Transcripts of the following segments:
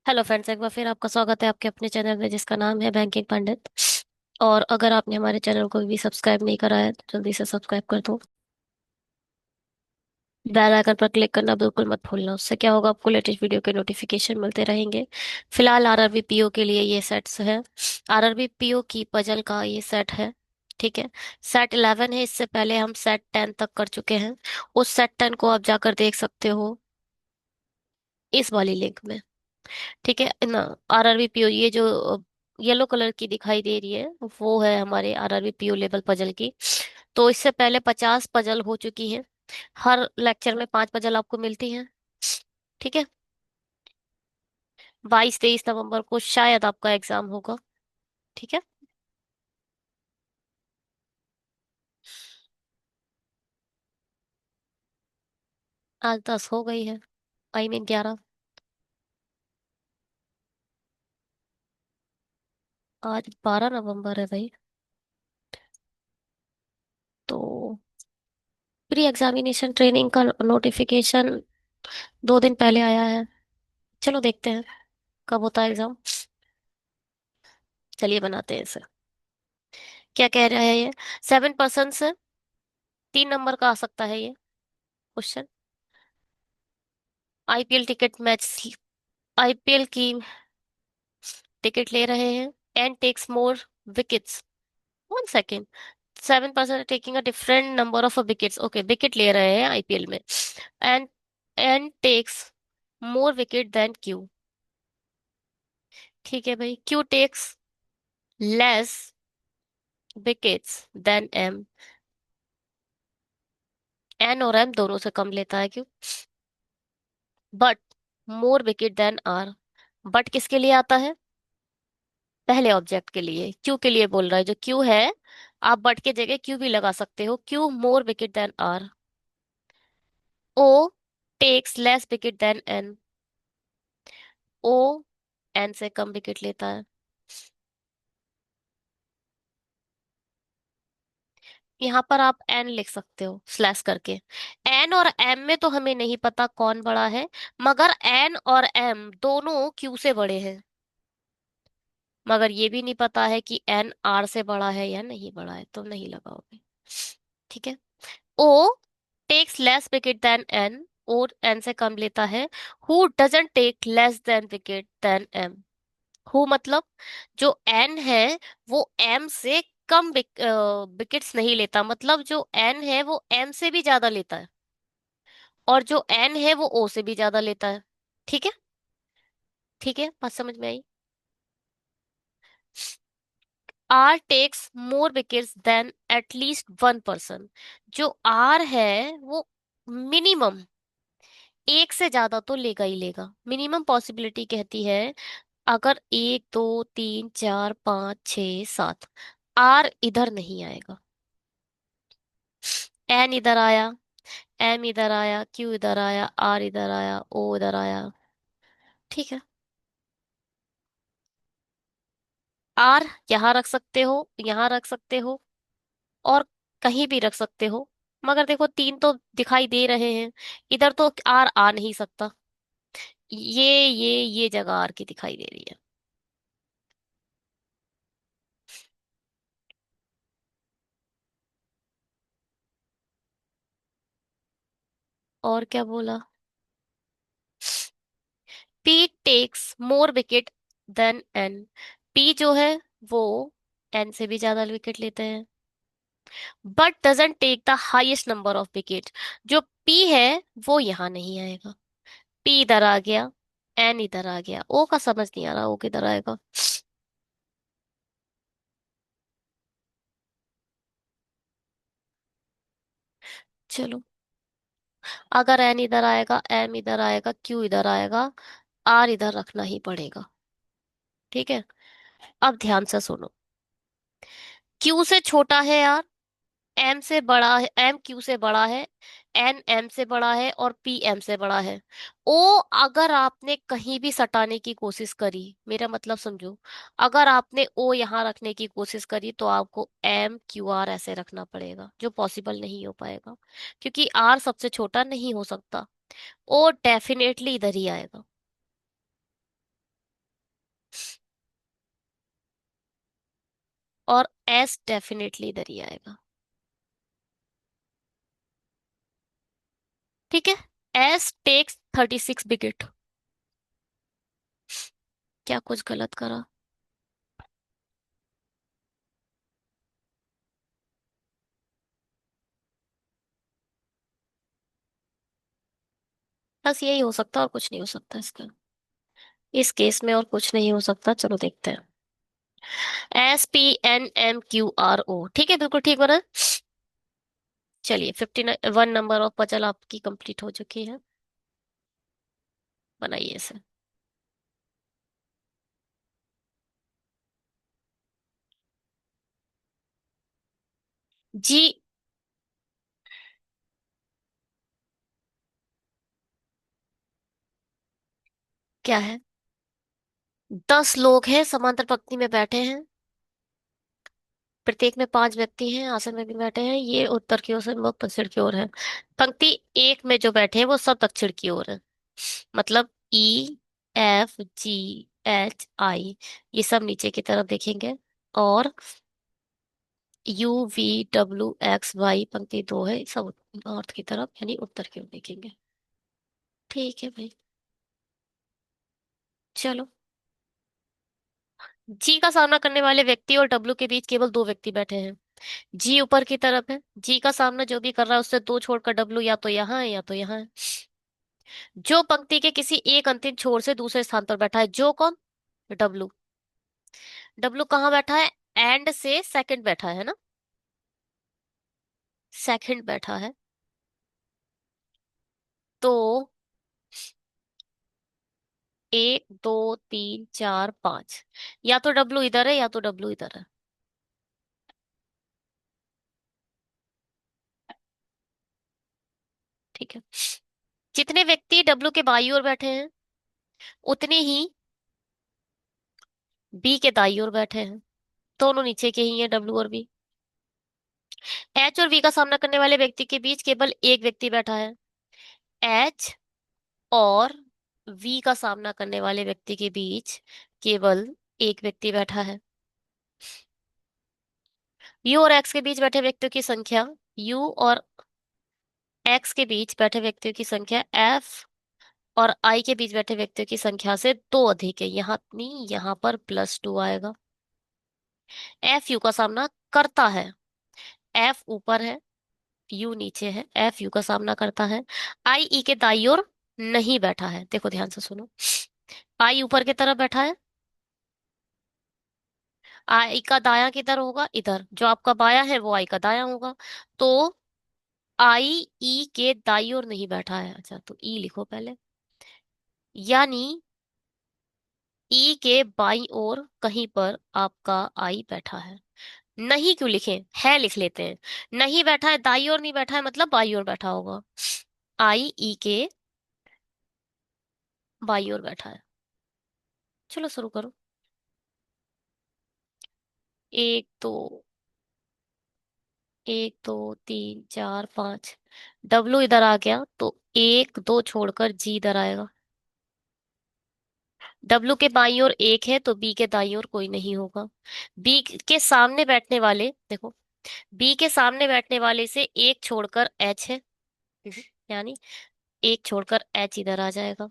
Hello friends, एक बार फिर आपका स्वागत है आपके अपने चैनल में जिसका नाम है बैंकिंग पंडित। और अगर आपने हमारे चैनल को भी सब्सक्राइब नहीं करा है तो जल्दी से सब्सक्राइब कर दो। बेल आइकन पर क्लिक करना बिल्कुल मत भूलना, उससे क्या होगा, आपको लेटेस्ट वीडियो के नोटिफिकेशन मिलते रहेंगे। फिलहाल आरआरबी पीओ के लिए ये सेट्स है। आरआरबी पीओ की पजल का ये सेट है। ठीक है। सेट 11 है, इससे पहले हम सेट 10 तक कर चुके हैं। उस सेट 10 को आप जाकर देख सकते हो इस वाली लिंक में। ठीक है ना। आरआरबी पीओ ये जो येलो कलर की दिखाई दे रही है वो है हमारे आरआरबी पीओ लेवल पजल की। तो इससे पहले 50 पजल हो चुकी है। हर लेक्चर में 5 पजल आपको मिलती हैं। ठीक है। 22-23 नवंबर को शायद आपका एग्जाम होगा। ठीक है। आज 10 हो गई है। I mean 11। आज 12 नवंबर है भाई। तो प्री एग्जामिनेशन ट्रेनिंग का नोटिफिकेशन 2 दिन पहले आया है। चलो देखते हैं कब होता है एग्जाम। चलिए बनाते हैं इसे। क्या कह रहा है ये? 7% से 3 नंबर का आ सकता है ये question. IPL ticket match, IPL की टिकट ले रहे हैं। And takes more wickets. 1 second. 7% taking a different number of wickets. Okay, wicket ले रहे हैं आईपीएल में। And and takes more wicket than Q. ठीक है भाई, Q takes less wickets than M. N और एम दोनों से कम लेता है Q. But more wicket than R. But किसके लिए आता है? पहले ऑब्जेक्ट के लिए, क्यू के लिए बोल रहा है। जो क्यू है, आप बट के जगह क्यू भी लगा सकते हो। Q more wicket than R. O takes less wicket than N. O N से कम विकेट लेता है। यहाँ पर आप एन लिख सकते हो स्लैश करके। एन और एम में तो हमें नहीं पता कौन बड़ा है, मगर एन और एम दोनों क्यू से बड़े हैं। मगर ये भी नहीं पता है कि एन आर से बड़ा है या नहीं बड़ा है, तो नहीं लगाओगे। ठीक है। O takes less wicket than N, और एन से कम लेता है। Who doesn't take less than wicket than M. Who मतलब जो एन है वो एम से कम विकेट्स नहीं लेता, मतलब जो एन है वो एम से भी ज्यादा लेता है। और जो एन है वो ओ से भी ज्यादा लेता है। ठीक है। ठीक है, बात समझ में आई? R takes more wickets than at least 1 person. जो आर है वो मिनिमम एक से ज्यादा तो लेगा ही लेगा। मिनिमम पॉसिबिलिटी कहती है अगर 1 2 3 4 5 6 7 आर इधर नहीं आएगा, एन इधर आया, एम इधर आया, क्यू इधर आया, आर इधर आया, ओ इधर आया। ठीक है। आर यहाँ रख सकते हो, यहाँ रख सकते हो, और कहीं भी रख सकते हो। मगर देखो 3 तो दिखाई दे रहे हैं। इधर तो आर आ नहीं सकता। ये जगह आर की दिखाई दे रही है। और क्या बोला? P takes more wicket than N. P जो है वो एन से भी ज्यादा विकेट लेते हैं, but doesn't take the highest number of wicket. जो पी है वो यहाँ नहीं आएगा। पी इधर आ गया, एन इधर आ गया। ओ का समझ नहीं आ रहा, ओ किधर आएगा? चलो, अगर एन इधर आएगा, एम इधर आएगा, क्यू इधर आएगा, आर इधर रखना ही पड़ेगा। ठीक है। अब ध्यान से सुनो। क्यू से छोटा है यार, एम से बड़ा है, एम क्यू से बड़ा है, एन एम से बड़ा है, और पी एम से बड़ा है। ओ अगर आपने कहीं भी सटाने की कोशिश करी, मेरा मतलब समझो, अगर आपने ओ यहाँ रखने की कोशिश करी तो आपको एम क्यू आर ऐसे रखना पड़ेगा, जो पॉसिबल नहीं हो पाएगा, क्योंकि आर सबसे छोटा नहीं हो सकता। ओ डेफिनेटली इधर ही आएगा। और एस डेफिनेटली इधर ही आएगा। ठीक है। S takes 36 wicket. क्या कुछ गलत करा? बस यही हो सकता है और कुछ नहीं हो सकता इसका। इस केस में और कुछ नहीं हो सकता। चलो देखते हैं। SPNMQRO, ठीक है, बिल्कुल ठीक बना। चलिए, 51 नंबर ऑफ पजल आपकी कंप्लीट हो चुकी है। बनाइए इसे। जी। क्या है? 10 लोग हैं, समांतर पंक्ति में बैठे हैं। प्रत्येक में 5 व्यक्ति हैं, आसन में भी बैठे हैं। ये उत्तर की ओर से, लोग दक्षिण की ओर है। पंक्ति एक में जो बैठे हैं वो सब दक्षिण की ओर है। मतलब EFGHI, ये सब नीचे की तरफ देखेंगे। और UVWXY, पंक्ति 2 है, सब नॉर्थ की तरफ यानी उत्तर की ओर देखेंगे। ठीक है भाई। चलो। जी का सामना करने वाले व्यक्ति और डब्ल्यू के बीच केवल 2 व्यक्ति बैठे हैं। जी ऊपर की तरफ है। जी का सामना जो भी कर रहा है उससे 2 छोड़कर डब्ल्यू या तो यहाँ है या तो यहाँ है। जो पंक्ति के किसी एक अंतिम छोर से दूसरे स्थान पर बैठा है। जो कौन? डब्ल्यू। डब्ल्यू कहाँ बैठा है? एंड से सेकंड बैठा है ना। सेकंड बैठा है। तो 1 2 3 4 5, या तो डब्ल्यू इधर है या तो डब्ल्यू इधर है। ठीक है। जितने व्यक्ति डब्ल्यू के बाई ओर बैठे हैं उतने ही बी के दाई ओर बैठे हैं। दोनों नीचे के ही हैं, डब्ल्यू और बी। एच और वी का सामना करने वाले व्यक्ति के बीच केवल एक व्यक्ति बैठा है। एच और वी का सामना करने वाले व्यक्ति के बीच केवल एक व्यक्ति बैठा है। यू और एक्स के बीच बैठे व्यक्तियों की संख्या, यू और एक्स के बीच बैठे व्यक्तियों की संख्या एफ और आई के बीच बैठे व्यक्तियों की संख्या से 2 अधिक है। यहाँ नहीं, यहाँ पर +2 आएगा। एफ यू का सामना करता है। एफ ऊपर है, यू नीचे है। एफ यू का सामना करता है। आई ई के दाई ओर नहीं बैठा है। देखो ध्यान से सुनो। आई ऊपर की तरफ बैठा है। आई का दायां किधर होगा? इधर। जो आपका बायां है वो आई का दायां होगा। तो आई ई के दाई ओर नहीं बैठा है। अच्छा, तो ई लिखो पहले। यानी ई के बाई ओर कहीं पर आपका आई बैठा है। नहीं क्यों लिखें, है लिख लेते हैं। नहीं बैठा है, दाई ओर नहीं बैठा है, मतलब बाई ओर बैठा होगा। आई ई के बाई ओर बैठा है। चलो शुरू करो। 1 2 1 2 3 4 5। डब्लू इधर आ गया तो 1 2 छोड़कर जी इधर आएगा। डब्लू के बाई ओर एक है तो बी के दाई ओर कोई नहीं होगा। बी के सामने बैठने वाले देखो, बी के सामने बैठने वाले से एक छोड़कर एच है। यानी एक छोड़कर एच इधर आ जाएगा।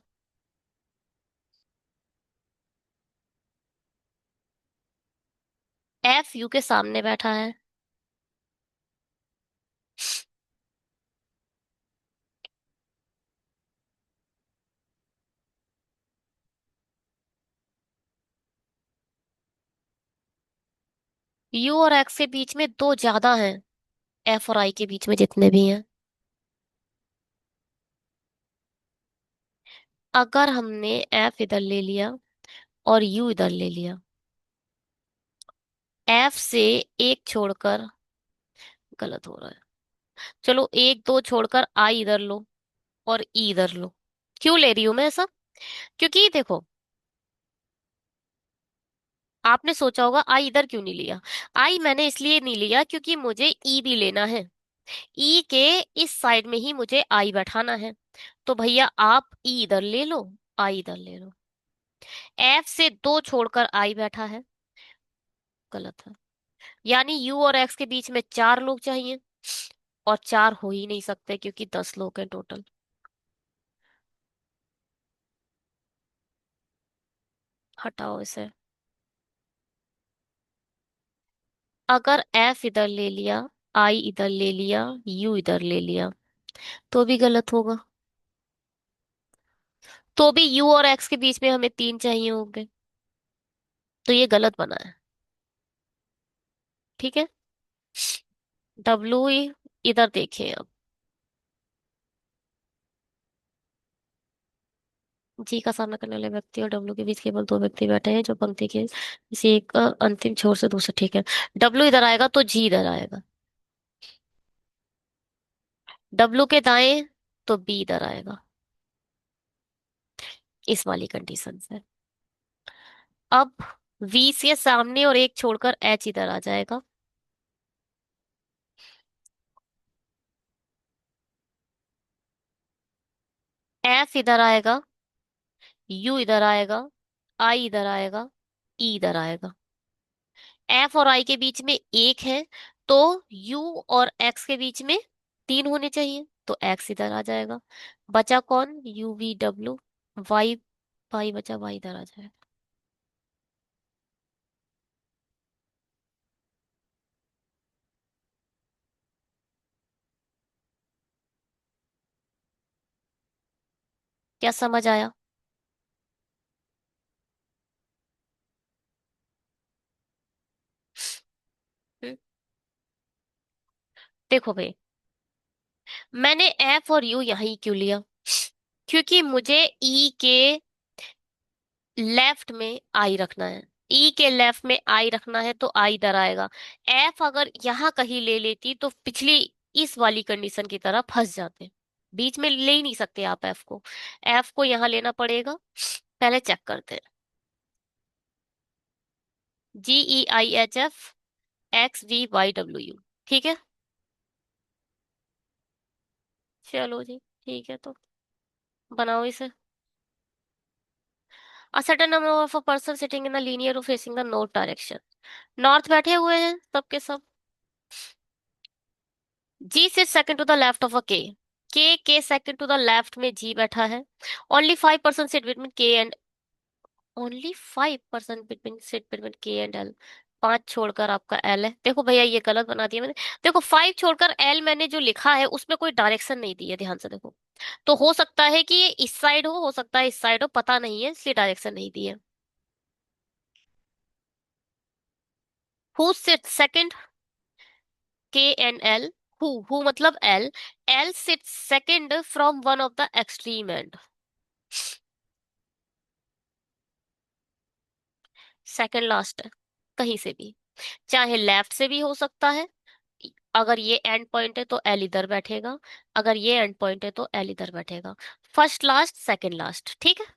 एफ यू के सामने बैठा है। यू और एक्स के बीच में 2 ज्यादा हैं। एफ और आई के बीच में जितने भी हैं। अगर हमने एफ इधर ले लिया और यू इधर ले लिया, एफ से एक छोड़कर, गलत हो रहा है। चलो 1 2 छोड़कर आई इधर लो और ई इधर लो। क्यों ले रही हूं मैं ऐसा? क्योंकि देखो, आपने सोचा होगा आई इधर क्यों नहीं लिया। आई मैंने इसलिए नहीं लिया क्योंकि मुझे ई भी लेना है। ई के इस साइड में ही मुझे आई बैठाना है। तो भैया आप ई इधर ले लो, आई इधर ले लो। एफ से 2 छोड़कर आई बैठा है। गलत है। यानी यू और एक्स के बीच में 4 लोग चाहिए, और 4 हो ही नहीं सकते क्योंकि 10 लोग हैं टोटल। हटाओ इसे। अगर एफ इधर ले लिया, आई इधर ले लिया, यू इधर ले लिया, तो भी गलत होगा। तो भी यू और एक्स के बीच में हमें 3 चाहिए होंगे, तो ये गलत बना है। ठीक है। डब्लू इधर देखिए अब। जी का सामना करने वाले व्यक्ति और डब्लू के बीच केवल 2 व्यक्ति बैठे हैं जो पंक्ति के किसी एक अंतिम छोर से दूसरे, ठीक है। डब्लू इधर आएगा तो जी इधर आएगा। डब्लू के दाएं तो बी इधर आएगा, इस वाली कंडीशन से। अब वी से सामने और एक छोड़कर एच इधर आ जाएगा। एफ इधर आएगा, यू इधर आएगा, आई इधर आएगा, ई इधर आएगा। एफ और आई के बीच में एक है, तो यू और एक्स के बीच में 3 होने चाहिए, तो एक्स इधर आ जाएगा। बचा कौन? U V W. Y, Y बचा, वाई इधर आ जाएगा। क्या समझ आया? हम्म, देखो भाई, मैंने एफ और यू यहीं क्यों लिया? क्योंकि मुझे ई के लेफ्ट में आई रखना है। ई के लेफ्ट में आई रखना है तो आई इधर आएगा। एफ अगर यहाँ कहीं ले लेती तो पिछली इस वाली कंडीशन की तरह फंस जाते। बीच में ले ही नहीं सकते आप एफ को। एफ को यहाँ लेना पड़ेगा। पहले चेक करते हैं। G E I H F X V Y W U. ठीक है। चलो जी, ठीक है तो बनाओ इसे। A certain number of a person sitting in a linear row facing the north direction। North बैठे हुए हैं सबके सब। G sit second to the left of A K second to the left में जी बैठा है। Only 5% sit between K and, only 5% between sit between K and L. 5 छोड़कर आपका एल है। देखो भैया ये गलत बना दिया मैंने। देखो 5 छोड़कर एल मैंने जो लिखा है उसमें कोई डायरेक्शन नहीं दी है, ध्यान से देखो। तो हो सकता है कि ये इस साइड हो सकता है इस साइड हो, पता नहीं है, इसलिए डायरेक्शन नहीं दी है। हु सिट सेकंड के एंड एल। हु मतलब L. L sit second from one of the extreme end. Second last है, कहीं से भी, चाहे लेफ्ट से भी हो सकता है। अगर ये एंड पॉइंट है तो एल इधर बैठेगा, अगर ये एंड पॉइंट है तो एल इधर बैठेगा। फर्स्ट लास्ट सेकंड लास्ट, ठीक है।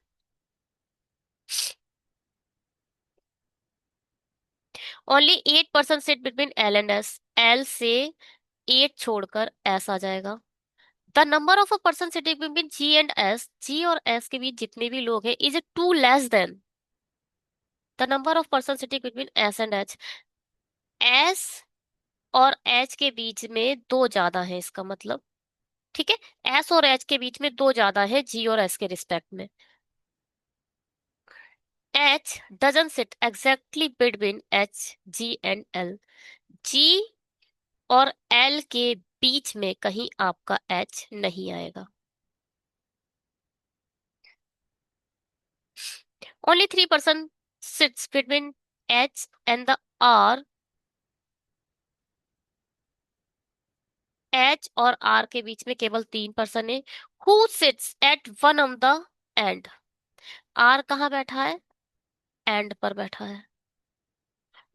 Only 8% sit between L and S. L से 8 छोड़कर एस आ जाएगा। The number of a person sitting between G and S, G और एस के बीच जितने भी लोग हैं, is two less than the number of person sitting between S and H. S और एच के बीच में 2 ज्यादा है, इसका मतलब। ठीक है। एस और एच के बीच में 2 ज्यादा है जी और एस के रिस्पेक्ट में। H doesn't sit exactly between H G and L. G और एल के बीच में कहीं आपका एच नहीं आएगा। Only 3% sits between H and the R. H और आर के बीच में केवल 3% है। Who sits at one of the end. R कहाँ बैठा है? एंड पर बैठा है।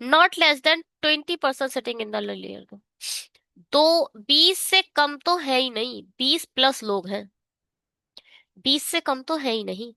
Not less than 20% sitting in the layer. दो, 20 से कम तो है ही नहीं, 20 प्लस लोग हैं। 20 से कम तो है ही नहीं।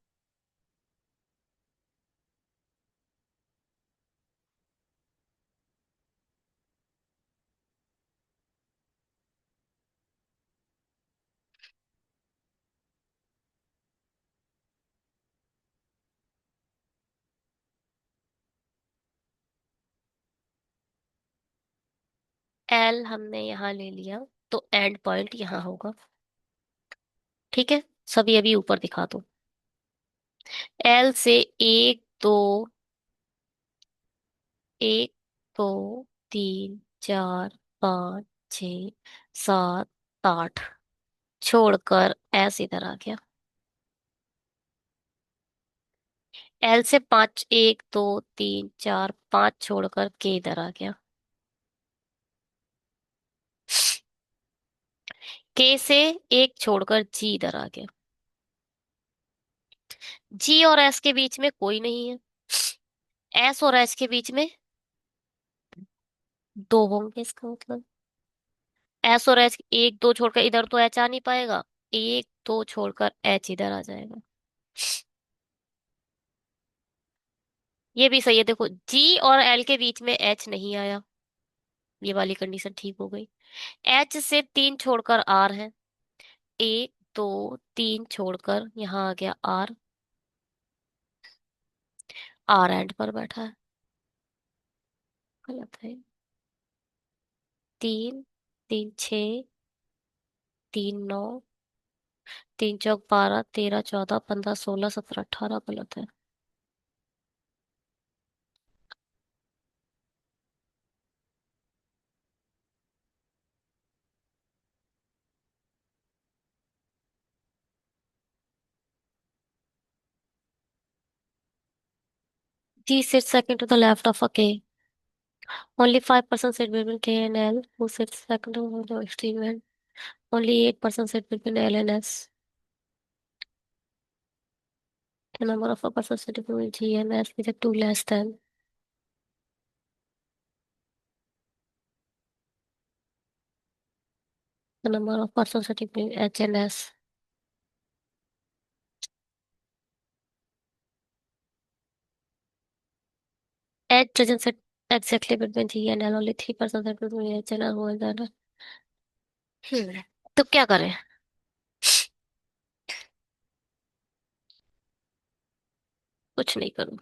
एल हमने यहाँ ले लिया, तो एंड पॉइंट यहाँ होगा। ठीक है, सभी अभी ऊपर दिखा दो। एल से एक दो, एक दो तीन चार पाँच छ सात आठ, छोड़कर एस इधर आ गया। एल से पांच, एक दो तीन चार पांच, छोड़कर के इधर आ गया। के से एक छोड़कर जी इधर आ गया। जी और एस के बीच में कोई नहीं है। एस और एच के बीच में दो होंगे, इसका मतलब एस और एच, एक दो छोड़कर इधर तो एच आ नहीं पाएगा, एक दो छोड़कर एच इधर आ जाएगा। ये भी सही है, देखो जी और एल के बीच में एच नहीं आया, ये वाली कंडीशन ठीक हो गई। एच से तीन छोड़कर आर है, एक दो तीन छोड़कर यहाँ आ गया आर, आर एंड पर बैठा है। गलत है। तीन, तीन छ, तीन नौ, तीन चौक बारह, तेरह चौदह पंद्रह सोलह सत्रह अठारह, गलत है। G sits second to the left of a K. Only 5% sit between K and L, who sits second to the extreme end. Only 8% sit between L and S. The number of a person sitting between G and S is a 2 less than. The number of persons sitting between H and S. H doesn't sit exactly between G and L. Only 3% sit between H and L more than. हम्म, तो क्या करें? कुछ नहीं करूँ।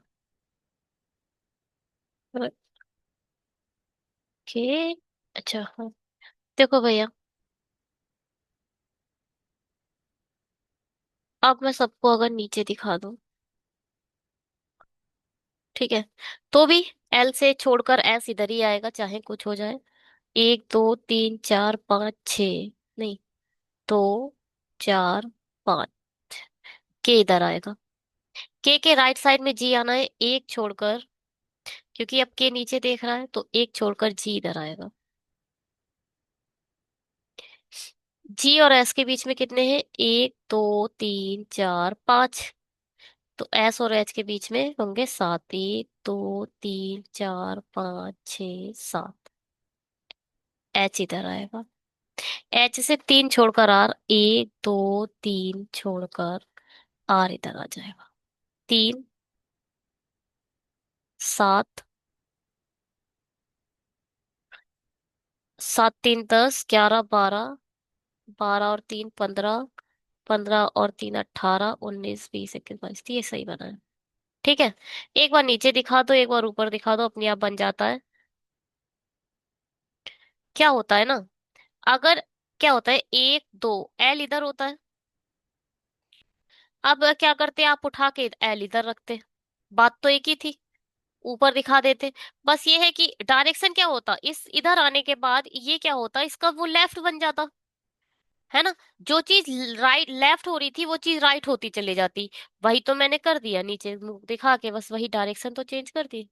Okay. अच्छा हाँ, देखो भैया, अब मैं सबको अगर नीचे दिखा दूं, ठीक है, तो भी एल से छोड़कर एस इधर ही आएगा, चाहे कुछ हो जाए। एक दो तीन चार पाँच छ, नहीं, दो चार पाँच, के इधर आएगा। के राइट साइड में जी आना है, एक छोड़कर, क्योंकि अब के नीचे देख रहा है तो एक छोड़कर जी इधर आएगा। जी और एस के बीच में कितने हैं? एक दो तीन चार पाँच, तो एस और एच के बीच में होंगे सात। एक दो तीन चार पाँच छ सात, एच इधर आएगा। एच से तीन छोड़कर आर, एक दो तीन छोड़कर आर इधर आ जाएगा। तीन, सात, सात तीन दस, ग्यारह बारह, बारह और तीन पंद्रह, पंद्रह और तीन अट्ठारह, उन्नीस बीस इक्कीस बाईस, ये सही बना है। ठीक है, एक बार नीचे दिखा दो, एक बार ऊपर दिखा दो, अपने आप बन जाता है। क्या होता है ना, अगर, क्या होता है, एक दो, एल इधर होता है, अब क्या करते, आप उठा के एल इधर रखते, बात तो एक ही थी, ऊपर दिखा देते। बस ये है कि डायरेक्शन क्या होता, इस इधर आने के बाद ये क्या होता, इसका वो लेफ्ट बन जाता, है ना। जो चीज राइट लेफ्ट हो रही थी वो चीज राइट होती चली जाती। वही तो मैंने कर दिया, नीचे मुंह दिखा के बस वही डायरेक्शन तो चेंज कर दी।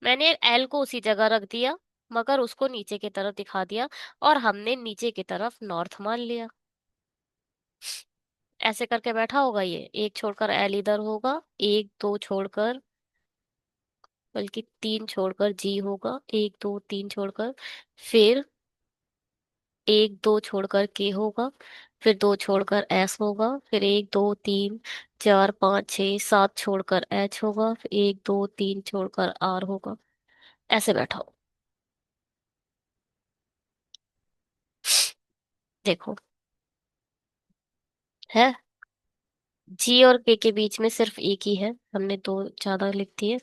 मैंने एल को उसी जगह रख दिया, मगर उसको नीचे की तरफ दिखा दिया, और हमने नीचे की तरफ नॉर्थ मान लिया। ऐसे करके बैठा होगा ये, एक छोड़कर एल इधर होगा, एक दो छोड़कर, बल्कि तीन छोड़कर जी होगा, एक दो तीन छोड़कर, फिर एक दो छोड़कर के होगा, फिर दो छोड़कर एस होगा, फिर एक दो तीन चार पाँच छः सात छोड़कर एच होगा, फिर एक दो तीन छोड़कर आर होगा। ऐसे बैठा हो, देखो, है। जी और के बीच में सिर्फ एक ही है, हमने दो ज्यादा लिख दिए।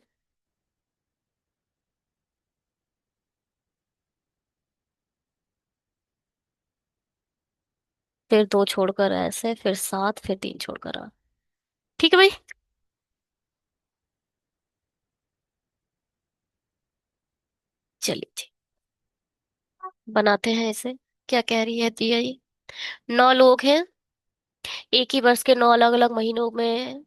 फिर दो छोड़कर ऐसे, फिर सात, फिर तीन छोड़कर आठ। ठीक है भाई। चलिए जी, बनाते हैं इसे। क्या कह रही है दिया ये? 9 लोग हैं, एक ही वर्ष के 9 अलग अलग महीनों में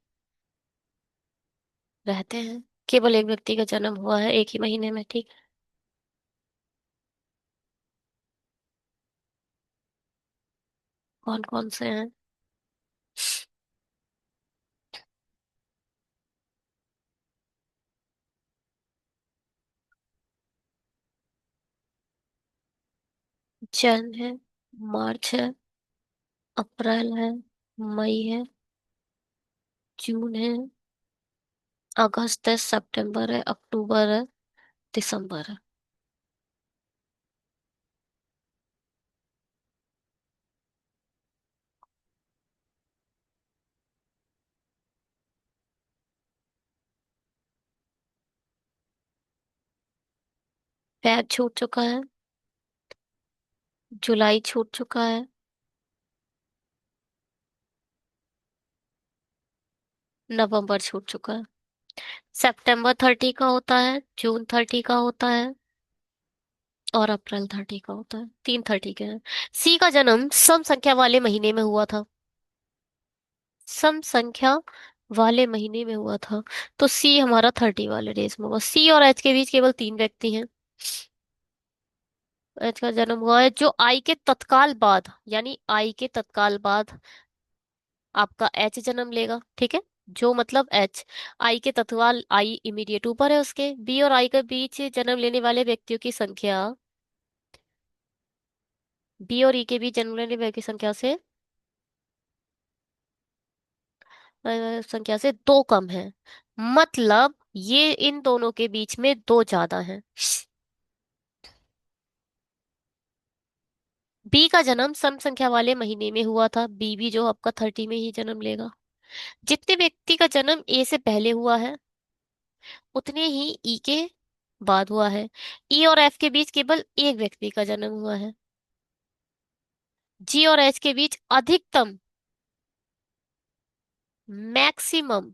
रहते हैं। केवल एक व्यक्ति का जन्म हुआ है एक ही महीने में, ठीक है। कौन कौन से हैं? जन है, मार्च है, अप्रैल है, मई है, जून है, अगस्त है, सितंबर है, अक्टूबर है, दिसंबर है। फैब छूट चुका है, जुलाई छूट चुका है, नवंबर छूट चुका है। सितंबर 30 का होता है, जून 30 का होता है, और अप्रैल 30 का होता है। 3 30 के हैं। सी का जन्म सम संख्या वाले महीने में हुआ था। सम संख्या वाले महीने में हुआ था, तो सी हमारा 30 वाले डेज में हुआ। सी और एच के बीच केवल 3 व्यक्ति हैं। एच का जन्म हुआ है जो आई के तत्काल बाद, यानी आई के तत्काल बाद आपका एच जन्म लेगा, ठीक है। जो मतलब एच, आई के तत्काल, आई इमीडिएट ऊपर है उसके। बी और आई के बीच जन्म लेने वाले व्यक्तियों की संख्या, बी और ई के बीच जन्म लेने वाले की संख्या से, संख्या से दो कम है। मतलब ये इन दोनों के बीच में दो ज्यादा हैं। बी का जन्म सम संख्या वाले महीने में हुआ था, बी भी जो आपका 30 में ही जन्म लेगा। जितने व्यक्ति का जन्म ए से पहले हुआ है, उतने ही ई के बाद हुआ है। ई और एफ के बीच केवल एक व्यक्ति का जन्म हुआ है। जी और एच के बीच अधिकतम, मैक्सिमम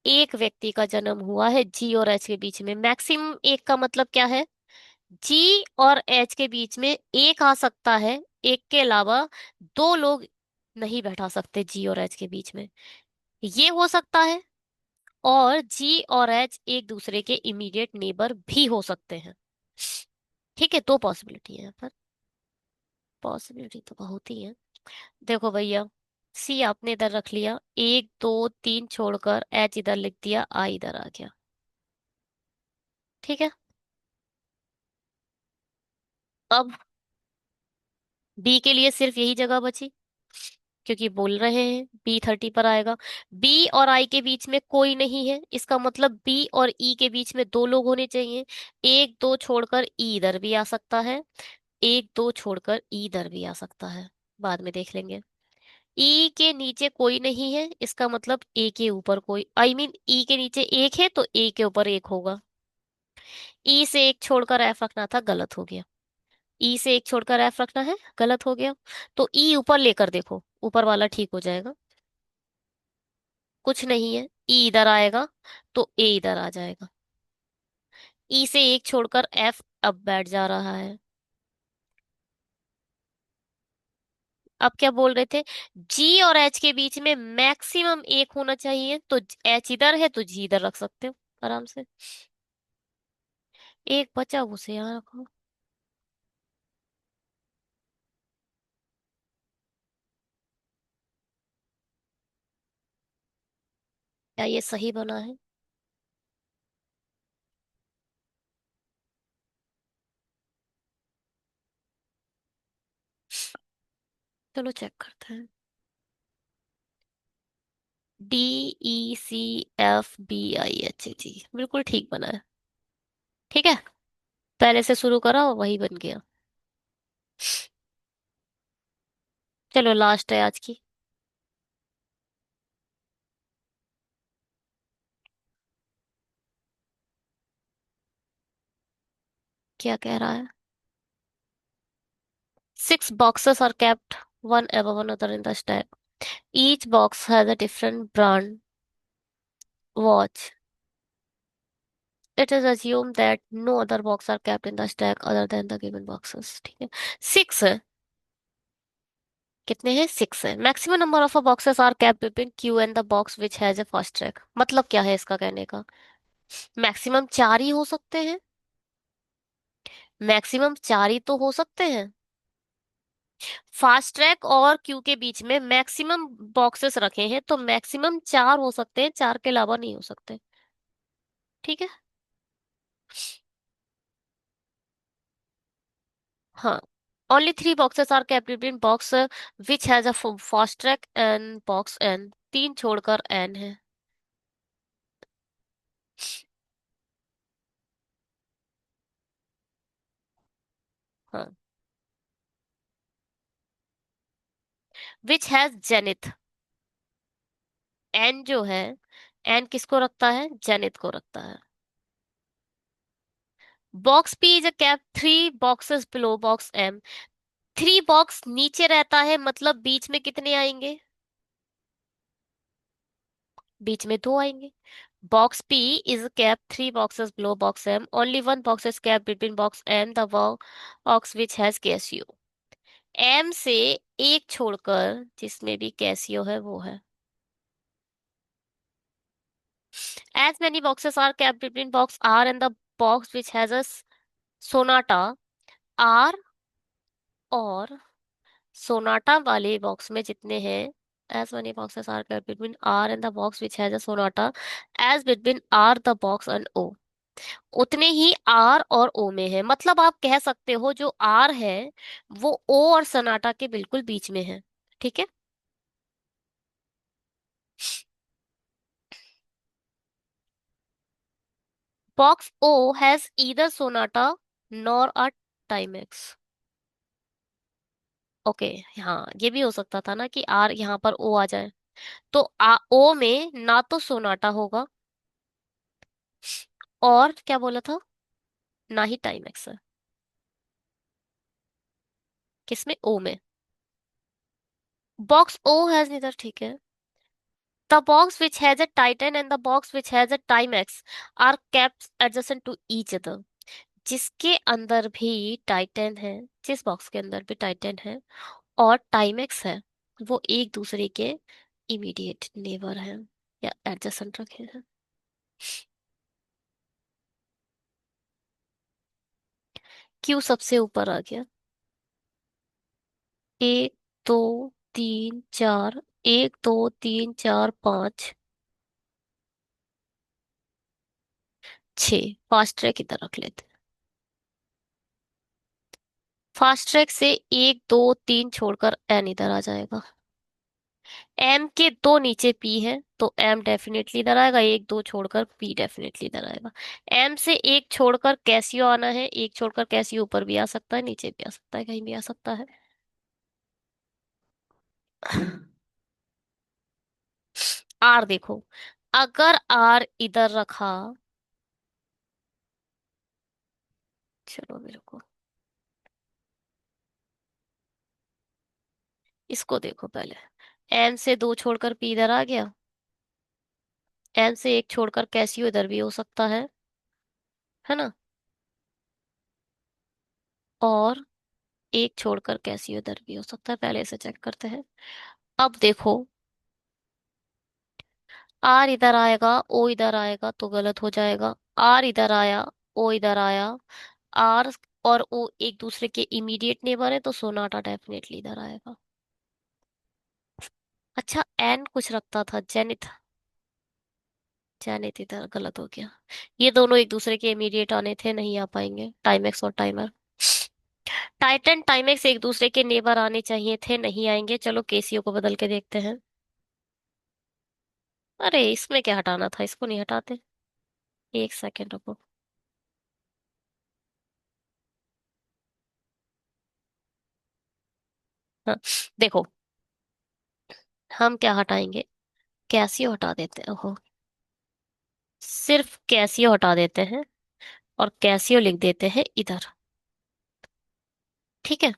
एक व्यक्ति का जन्म हुआ है। जी और एच के बीच में मैक्सिमम एक का मतलब क्या है? जी और एच के बीच में एक आ सकता है, एक के अलावा दो लोग नहीं बैठा सकते जी और एच के बीच में। ये हो सकता है। और जी और एच एक दूसरे के इमीडिएट नेबर भी हो सकते हैं। ठीक है, दो पॉसिबिलिटी है यहाँ पर। पॉसिबिलिटी तो बहुत ही है। देखो भैया, सी आपने इधर रख लिया, 1 2 3 छोड़कर एच इधर लिख दिया, आई इधर आ गया। ठीक है। अब बी के लिए सिर्फ यही जगह बची, क्योंकि बोल रहे हैं बी 30 पर आएगा। बी और आई के बीच में कोई नहीं है, इसका मतलब बी और ई के बीच में दो लोग होने चाहिए। 1 2 छोड़कर ई इधर भी आ सकता है, 1 2 छोड़कर ई इधर भी आ सकता है। बाद में देख लेंगे। ई के नीचे कोई नहीं है, इसका मतलब ए के ऊपर कोई, आई मीन ई के नीचे एक है तो ए के ऊपर एक होगा। ई से एक छोड़कर एफ रखना था, गलत हो गया। ई से एक छोड़कर एफ रखना है, गलत हो गया। तो ई ऊपर लेकर देखो, ऊपर वाला ठीक हो जाएगा। कुछ नहीं है, ई इधर आएगा तो ए इधर आ जाएगा। ई से एक छोड़कर एफ अब बैठ जा रहा है। अब क्या बोल रहे थे? जी और एच के बीच में मैक्सिमम एक होना चाहिए, तो एच इधर है तो जी इधर रख सकते हो आराम से। एक बचा, उसे यहाँ रखो। क्या ये सही बना है? चलो चेक करते हैं। DECFBIH, जी बिल्कुल ठीक बना है। ठीक है, पहले से शुरू करा और वही बन गया। चलो लास्ट है आज की। क्या कह रहा है? 6 boxes are kept one above another in the stack. Each box has a different brand watch. It is assumed that no other box are kept in the stack other than the given boxes. ठीक है। Six है। कितने हैं? Six है। Maximum number of boxes are kept between Q and the box which has a fast track. मतलब क्या है इसका कहने का? मैक्सिमम चार ही हो सकते हैं। मैक्सिमम चार ही तो हो सकते हैं। फास्ट ट्रैक और क्यू के बीच में मैक्सिमम बॉक्सेस रखे हैं, तो मैक्सिमम चार हो सकते हैं, चार के अलावा नहीं हो सकते। ठीक है। हाँ। Only three boxes are kept between box which has a fast track and box N. तीन छोड़कर एन है। हाँ। Which has zenith. एन जो है, एन किसको रखता है? जेनिथ को रखता है। Box P is a kept three boxes below box M. Three box नीचे रहता है, मतलब बीच में कितने आएंगे? बीच में दो आएंगे। Box P is kept three boxes below box M. Only one box is kept between box M the box which has Casio. M से एक छोड़कर जिसमें भी कैसियो है वो है। As many boxes are kept between box R and the box which has a Sonata. R और Sonata वाले बॉक्स में जितने हैं, as many boxes are kept between R and the box which has a sonata as between R the box and O. उतने ही are और ओ में है। मतलब आप कह सकते हो जो आर है वो ओ और सोनाटा के बिल्कुल बीच में है। ठीक है। Box O has either Sonata nor a Timex. Okay. हाँ, ये भी हो सकता था ना कि आर यहाँ पर ओ आ जाए। तो ओ में ना तो सोनाटा होगा, और क्या बोला था, ना ही टाइम एक्स है। किसमें? ओ में। Box O has neither. ठीक है। The box which has a Titan and the box which has a Timex are kept adjacent to each other. जिसके अंदर भी टाइटन है, जिस बॉक्स के अंदर भी टाइटन है और टाइम एक्स है, वो एक दूसरे के इमीडिएट नेबर हैं या एडजेसेंट रखे हैं। क्यू सबसे ऊपर आ गया। एक, दो, तीन, चार। एक, दो, तीन, चार, पाँच, छ। फास्ट ट्रैक इधर रख लेते हैं। फास्ट ट्रैक से एक, दो, तीन छोड़कर एन इधर आ जाएगा। एम के दो नीचे पी है, तो एम डेफिनेटली इधर आएगा। एक दो छोड़कर पी डेफिनेटली इधर आएगा। एम से एक छोड़कर कैसियो आना है। एक छोड़कर कैसियो ऊपर भी आ सकता है, नीचे भी आ सकता है, कहीं भी आ सकता है। आर देखो, अगर आर इधर रखा, चलो मेरे को इसको देखो पहले। एन से दो छोड़कर पी इधर आ गया। एन से एक छोड़कर कैसियो इधर भी हो सकता है ना? और एक छोड़कर कैसियो इधर भी हो सकता है। पहले इसे चेक करते हैं। अब देखो, आर इधर आएगा, ओ इधर आएगा तो गलत हो जाएगा। आर इधर आया, ओ इधर आया। आर और ओ एक दूसरे के इमीडिएट नेबर है, तो सोनाटा डेफिनेटली इधर आएगा। अच्छा, एन कुछ रखता था, जेनिथ। जेनिथ इधर गलत हो गया। ये दोनों एक दूसरे के इमीडिएट आने थे, नहीं आ पाएंगे, टाइमेक्स और टाइमर। टाइटन टाइमेक्स एक दूसरे के नेबर आने चाहिए थे, नहीं आएंगे। चलो केसीओ को बदल के देखते हैं। अरे इसमें क्या हटाना था, इसको नहीं हटाते। एक सेकेंड रुको। हाँ, देखो, हम क्या हटाएंगे? कैसियो हटा देते हैं। ओहो, सिर्फ कैसियो हटा देते हैं और कैसियो लिख देते हैं इधर। ठीक है।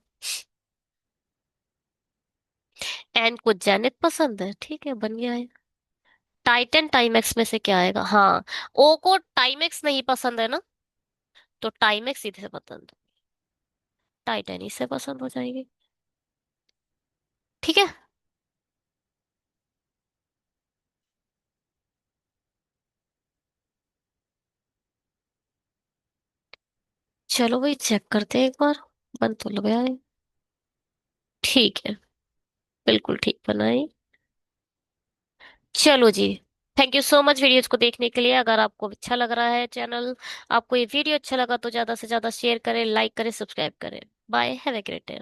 एन को जेनिथ पसंद है, ठीक है, बन गया है। टाइटन टाइमेक्स में से क्या आएगा? हाँ, ओ को टाइमेक्स नहीं पसंद है ना, तो टाइमेक्स सीधे से पसंद, टाइटन ही से पसंद हो जाएगी। ठीक है। चलो भाई चेक करते हैं एक बार, बन तो लग गया है। ठीक है, बिल्कुल ठीक बनाई। चलो जी, thank you so much videos को देखने के लिए। अगर आपको अच्छा लग रहा है चैनल, आपको ये वीडियो अच्छा लगा, तो ज्यादा से ज्यादा शेयर करें, लाइक करें, सब्सक्राइब करें। Bye, have a great day.